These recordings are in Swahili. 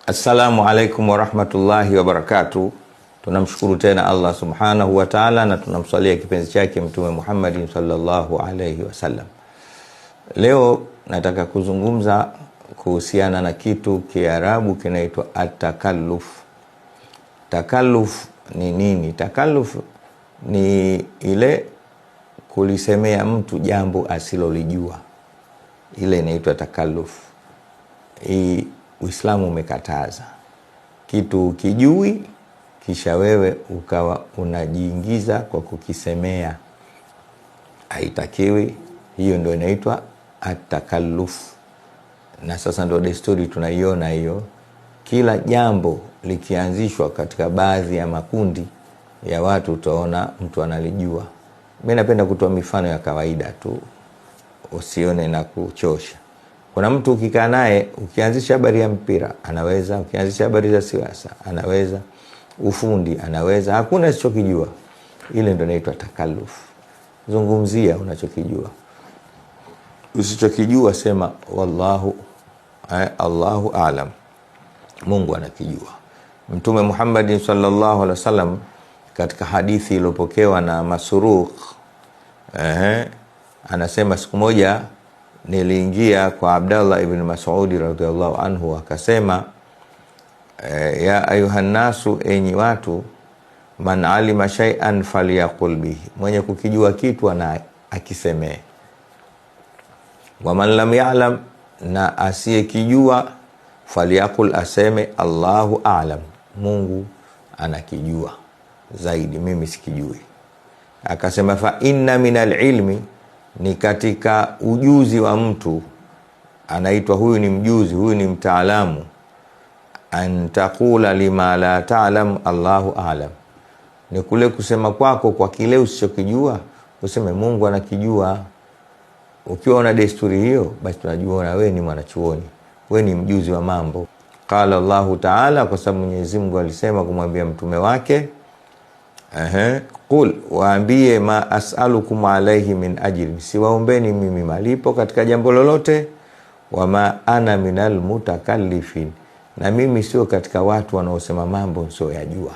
Assalamu alaikum warahmatullahi wabarakatuh. Tunamshukuru tena Allah subhanahu wa ta'ala na tunamswalia kipenzi chake Mtume Muhammad sallallahu alayhi wasallam. Leo nataka kuzungumza kuhusiana na kitu Kiarabu kinaitwa at-takalluf. Takalluf ni nini? Takalluf ni ile kulisemea mtu jambo asilolijua. Ile inaitwa takalluf. Uislamu umekataza kitu kijui kisha wewe ukawa unajiingiza kwa kukisemea, haitakiwi. Hiyo ndio inaitwa at-takalluf. Na sasa ndio desturi tunaiona hiyo, kila jambo likianzishwa katika baadhi ya makundi ya watu utaona mtu analijua. Mimi napenda kutoa mifano ya kawaida tu, usione na kuchosha. Kuna mtu ukikaa naye ukianzisha habari ya mpira anaweza, ukianzisha habari za siasa anaweza, ufundi anaweza, hakuna asichokijua. Ile ndio inaitwa takalluf. Zungumzia unachokijua. Usichokijua sema wallahu Allahu aalam. Mungu anakijua. Mtume Muhammad sallallahu alaihi wasallam katika hadithi iliyopokewa na Masruq anasema siku moja niliingia kwa Abdullah ibn Mas'ud radhiyallahu anhu, akasema ya ayuhan nasu, enyi watu, man alima shay'an falyaqul bihi, mwenye kukijua kitu na akisemee. Wa man lam ya'lam, na asiyekijua, falyaqul, aseme Allahu a'lam, Mungu anakijua zaidi, mimi sikijui. Akasema fa inna minal ilmi, ni katika ujuzi wa mtu, anaitwa huyu ni mjuzi, huyu ni mtaalamu, antakula lima la ta'lam Allahu a'lam, ni kule kusema kwako kwa kile usichokijua useme Mungu anakijua. Ukiwa una desturi hiyo, basi tunajua na wewe ni mwanachuoni, wewe ni mjuzi wa mambo. Qala Allahu ta'ala, kwa sababu Mwenyezi Mungu alisema kumwambia mtume wake, qul, waambie, ma as'alukum alayhi min ajrin, siwaombeni mimi malipo katika jambo lolote, wama ana minal mutakallifin, na mimi sio katika watu wanaosema mambo sio yajua.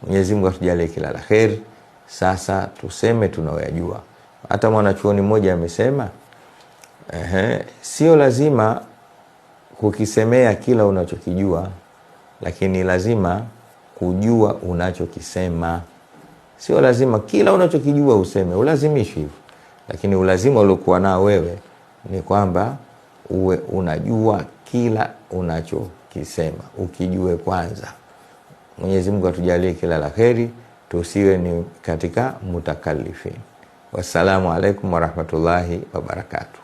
Mwenyezi Mungu atujalie kila la kheri. Sasa tuseme tunaoyajua. Hata mwanachuoni mmoja amesema sio lazima kukisemea kila unachokijua, lakini lazima kujua unachokisema. Sio lazima kila unachokijua useme, ulazimishi hivyo. Lakini ulazima uliokuwa nao wewe ni kwamba uwe unajua kila unachokisema, ukijue kwanza. Mwenyezi Mungu atujalie kila la kheri, tusiwe ni katika mutakallifin. Wassalamu alaikum warahmatullahi wabarakatuh.